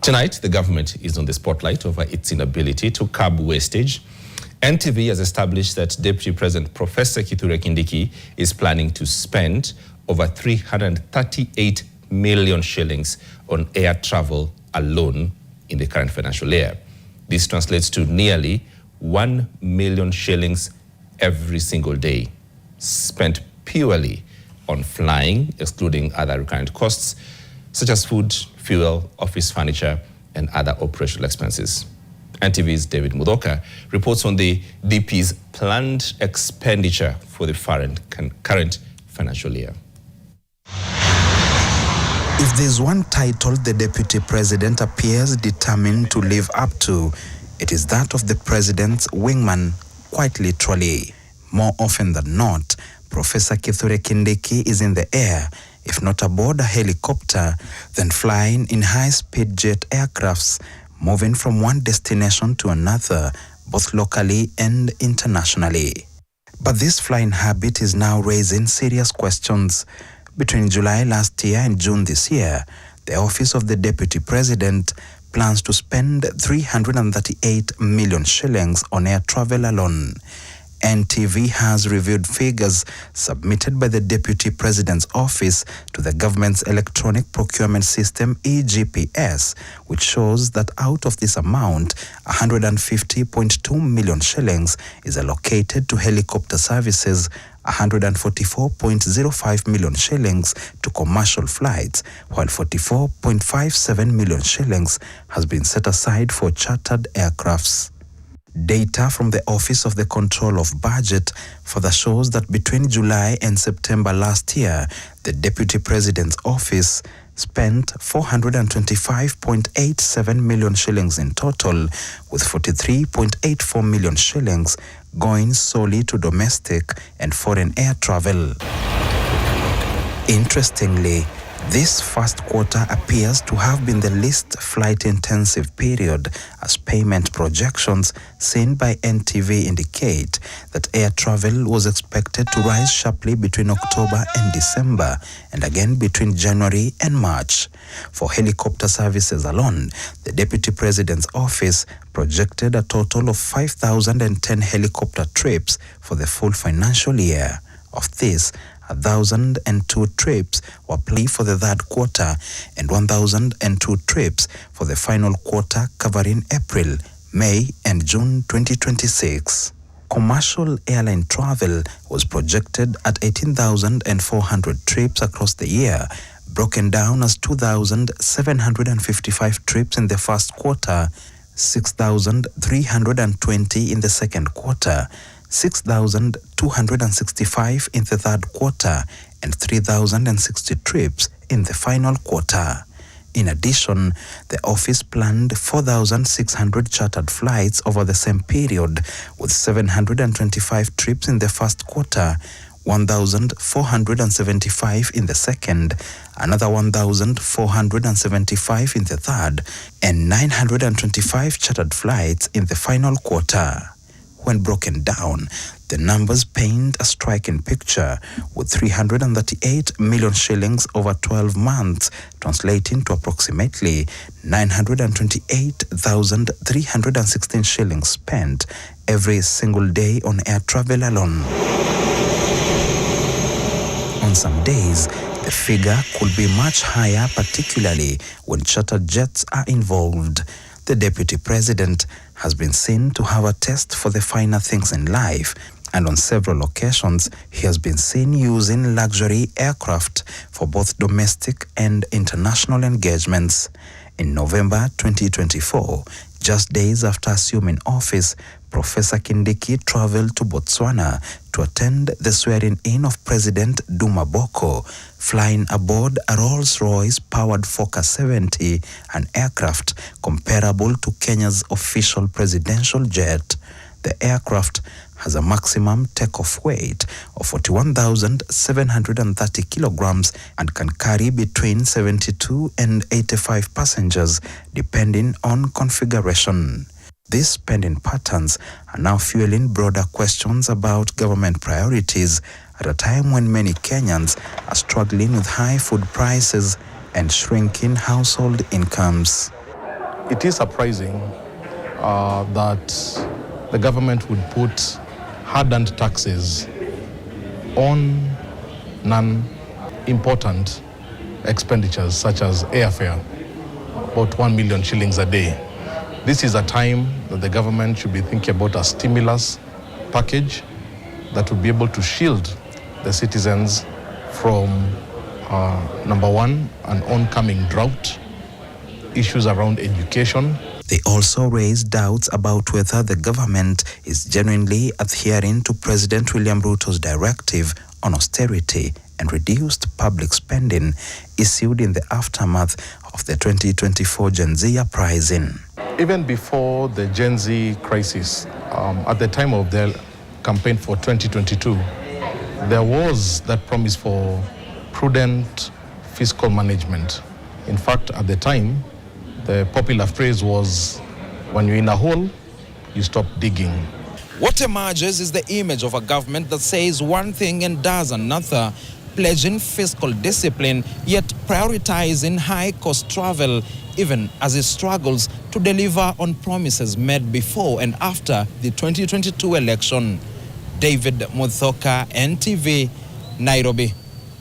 Tonight, the government is on the spotlight over its inability to curb wastage. NTV has established that Deputy President Professor Kithure Kindiki is planning to spend over 338 million shillings on air travel alone in the current financial year. This translates to nearly 1 million shillings every single day, spent purely on flying, excluding other recurrent costs, such as food, fuel, office furniture, and other operational expenses. NTV's David Mudoka reports on the DP's planned expenditure for the current financial year. If there's one title the Deputy President appears determined to live up to, it is that of the President's wingman, quite literally. More often than not, Professor Kithure Kindiki is in the air, if not aboard a helicopter, then flying in high-speed jet aircrafts, moving from one destination to another, both locally and internationally. But this flying habit is now raising serious questions. Between July last year and June this year, the Office of the Deputy President plans to spend 338 million shillings on air travel alone. NTV has reviewed figures submitted by the Deputy President's Office to the government's electronic procurement system EGPS, which shows that out of this amount, 150.2 million shillings is allocated to helicopter services, 144.05 million shillings to commercial flights, while 44.57 million shillings has been set aside for chartered aircrafts. Data from the Office of the Control of Budget further shows that between July and September last year, the Deputy President's Office spent 425.87 million shillings in total, with 43.84 million shillings going solely to domestic and foreign air travel. Interestingly, this first quarter appears to have been the least flight-intensive period, as payment projections seen by NTV indicate that air travel was expected to rise sharply between October and December, and again between January and March. For helicopter services alone, the Deputy President's Office projected a total of 5,010 helicopter trips for the full financial year. Of this, 1,002 trips were planned for the third quarter and 1,002 trips for the final quarter covering April, May and June 2026. Commercial airline travel was projected at 18,400 trips across the year, broken down as 2,755 trips in the first quarter, 6,320 in the second quarter, 6,265 in the third quarter, and 3,060 trips in the final quarter. In addition, the office planned 4,600 chartered flights over the same period, with 725 trips in the first quarter, 1,475 in the second, another 1,475 in the third, and 925 chartered flights in the final quarter. When broken down, the numbers paint a striking picture, with 338 million shillings over 12 months, translating to approximately 928,316 shillings spent every single day on air travel alone. On some days, the figure could be much higher, particularly when chartered jets are involved. The Deputy President has been seen to have a taste for the finer things in life, and on several occasions he has been seen using luxury aircraft for both domestic and international engagements. In November 2024, just days after assuming office, Professor Kindiki traveled to Botswana to attend the swearing-in of President Duma Boko, flying aboard a Rolls-Royce powered Fokker 70, an aircraft comparable to Kenya's official presidential jet. The aircraft has a maximum takeoff weight of 41,730 kilograms and can carry between 72 and 85 passengers, depending on configuration. These spending patterns are now fueling broader questions about government priorities at a time when many Kenyans are struggling with high food prices and shrinking household incomes. It is surprising that the government would put hard-earned taxes on non-important expenditures such as airfare, about 1 million shillings a day. This is a time that the government should be thinking about a stimulus package that would be able to shield the citizens from, number one, an oncoming drought, issues around education. They also raised doubts about whether the government is genuinely adhering to President William Ruto's directive on austerity and reduced public spending issued in the aftermath of the 2024 Gen Z uprising. Even before the Gen Z crisis, at the time of the campaign for 2022, there was that promise for prudent fiscal management. In fact, at the time, the popular phrase was, when you're in a hole, you stop digging. What emerges is the image of a government that says one thing and does another, pledging fiscal discipline, yet prioritizing high-cost travel, even as it struggles to deliver on promises made before and after the 2022 election. David Muthoka, NTV, Nairobi.